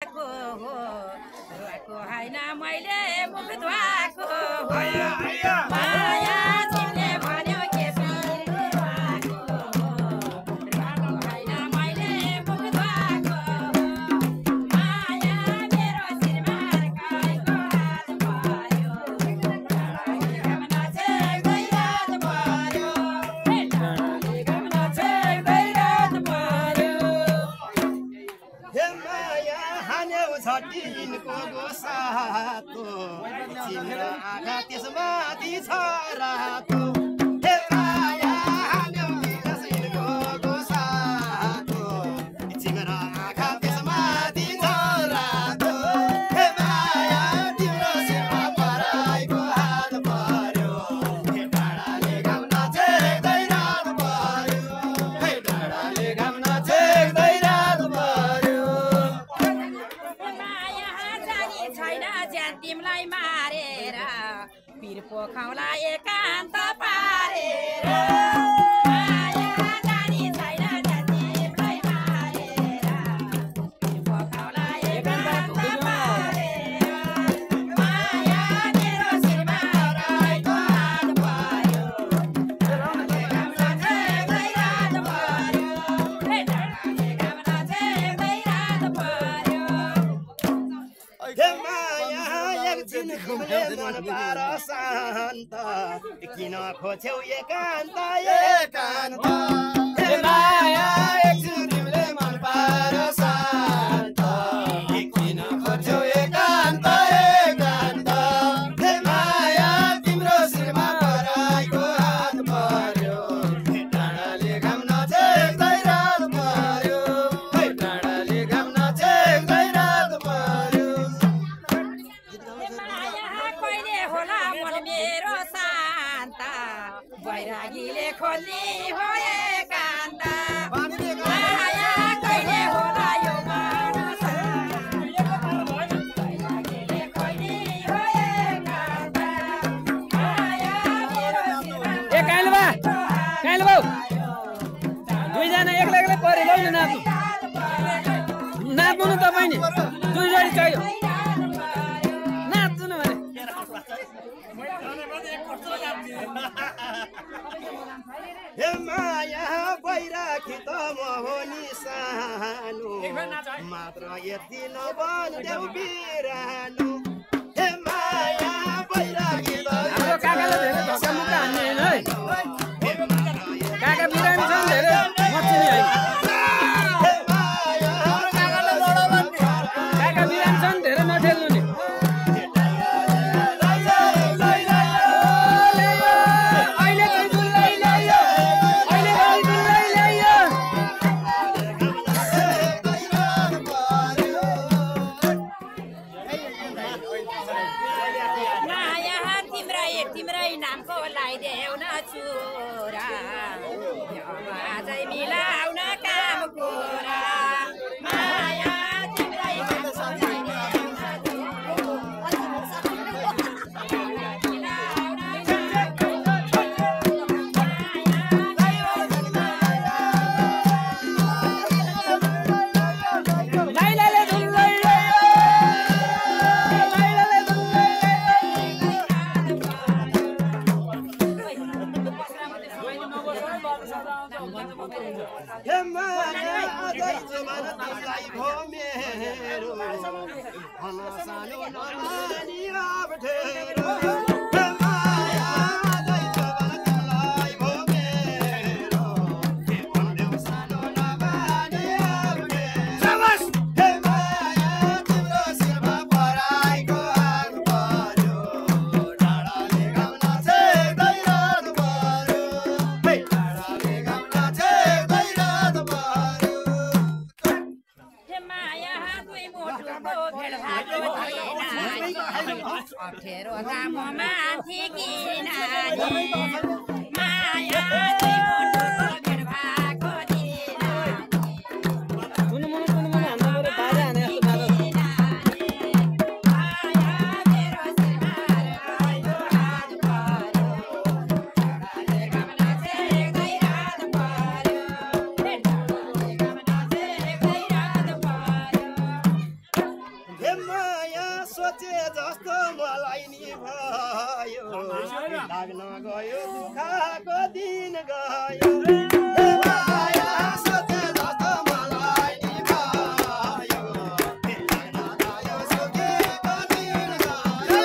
धुवाको होइन मैले मुख धुवाको माया तिमीले भन्यो के तिम्रो आँखा त्यसमाथि छ रातो तिमीलाई मारेर पिर पोखाउला एकान्त पारेर माया जानी छैन तिमीलाई मारेर पिर पोखाउला एकान्त पारेर माया मेरो शिरमा रहेको हात पर्यो डाँडाले घाममा झेक्दै रात पर्यो डाँडाले घाममा झेक्दै रात पर्यो मन पार शान्त किन खोज्यौ एकान्त एकान्त माया एकछिन तिमीले मन पार शान्त किन खोज्यौ एकान्त एकान्त माया तिम्रो शिरमा पराइको हात पर्यो डाँडाले घाम नझेक्दै रात पर्यो डाँडाले घाम नझेक्दै रात पर्यो मेरो शान्त बैरागीले खोल्ने हो एकान्त माया कहिले होला यो बैरागीले खोल्ने हो एकान्त माया मेरो काइलो बाउ दुईजना एक्लै एक्लै परे लौ नाच्नु नाच्नु तपाईँ नि दुई जोडी चाहियो नाच्नु न भने हे माया बैरागी त म हो नि सानो मात्र यति नबन्देऊ बिरानो हे माया बैरागी त हाम्रो काकाले धेरै धक्का मुक्का हान्ने होइन है काका बिरामी छन् धेरै मच्चिने होइन काका बिरामी छन् धेरै नठेल्नु नि तिम्रै नामको लगाइदेऊ न चुरा आजै मिलाउन काम कुरा माया तिम्रै हे माया अझै जमान तिमीलाई भो मेरो भन सानो नमानी अप्ठ्यारो हे माया अझै जमान तिमीलाई भो मेरो भन्देऊ सानो नमानी अप्ठ्यारो हे माया तिम्रो शिरमा पराइको हात पर्यो डाँडाले घाम नझेक्दै रात पर्यो डाँडाले घाम नझेक्दै रात पर्यो अप्ठ्यारो काममा ठिकिन माया भेट भएको दिन सोचे जस्तो मलाई नि भयो लाग्न गयो दुःखको दिन गयो माया सोचे जस्तो मलाई नि भयो लाग्न गयो सुकेको दिन गयो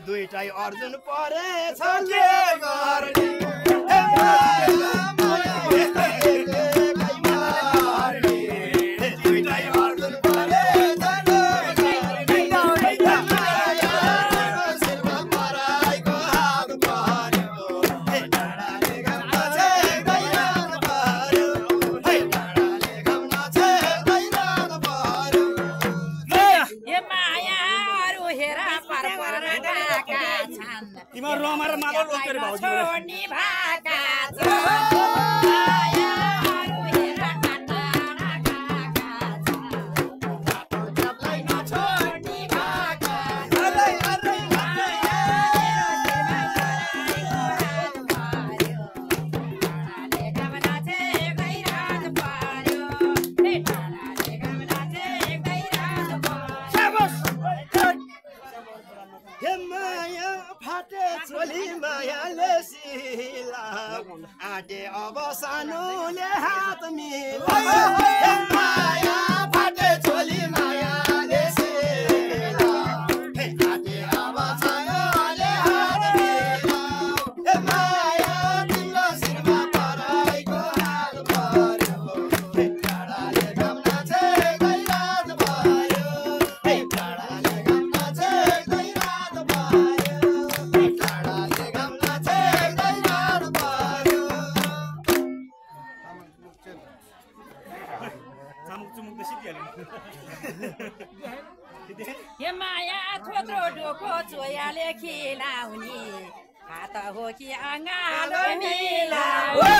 दुईटै अर्जुन परेछ के गर्ने दुईटै अर्जुन परेछ शिरमा पराइको हात पर्यो डाँडाले घाममा छेक्दैरात पर्यो डाँडाले घाममा छेक्दैरात पर्यो तिम्रो रमाएर मादल लोकेर भाउजू छोड्ने भाका छ आटे अब सानोले हात मिलायो माया फाटे छोली मायाले सिला आटे अब सानोले हात मिलायो माया तिम्रो शिरमा पराइको हात पर्यो डाँडाले घाममा छेक्दैरात पर्यो डाँडाले घाममा छेक्दैरात पर्यो डाँडाले घाममा छेक्दैरात पर्यो हे माया थोत्रो डोको चोयाले खिलाउने हात हो कि अँगालो मिलाउने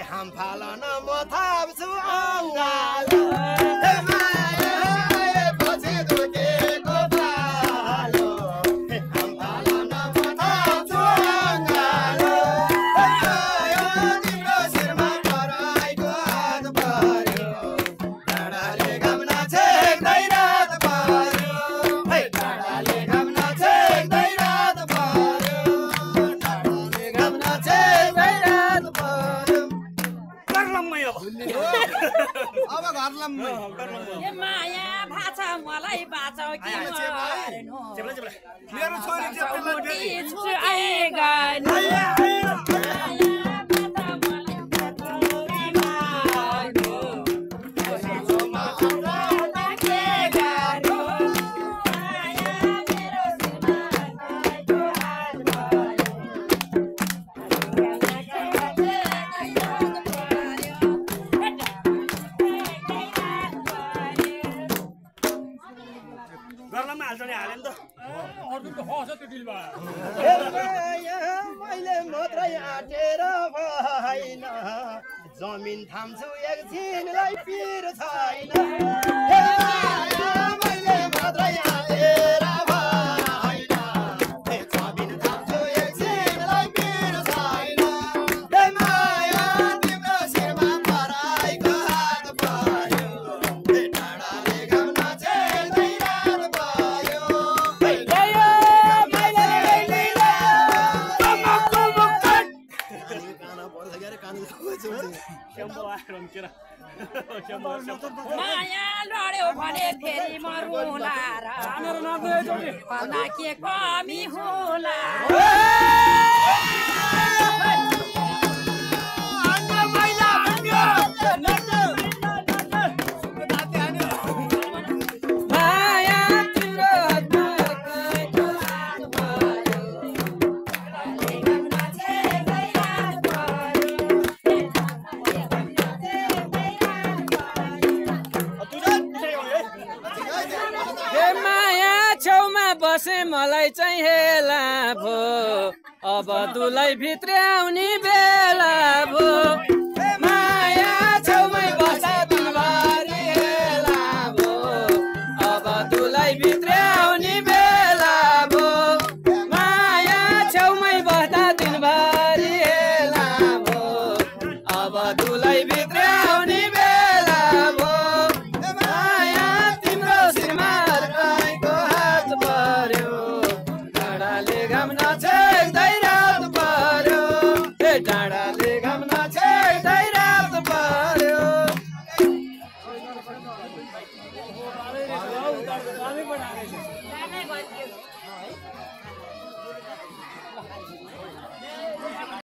हम फालन म थाप्छु अङ्गालो माया पछि दुखेको पालो हम फालन म थाप्छु अङ्गालो तिम्रो शिरमा पराइको हात पर्यो डाँडाले घाममा छेक्दैरात पर्यो डाँडाले घाममा छेक्दैरात पर्यो डाँडाले घाममा छेक्दैरात पर्यो अब घर लम्मै हे माया भाषा मलाई बाँचाउ कि मर्नु मेरो छोरी मैले मात्रै आँटेर भएन जमिन थाम्छु एकछिनलाई पिर छैन मैले मात्रै आँटेर भएन जमिन थाम्छु एकछिनलाई पिर छैन माया तिम्रो माया लड्यो भने फेरि मरुला र भन्दा के कमी होला बसे मलाई चाहिँ हेला भो अब दुलै भित्र आउने बेला भो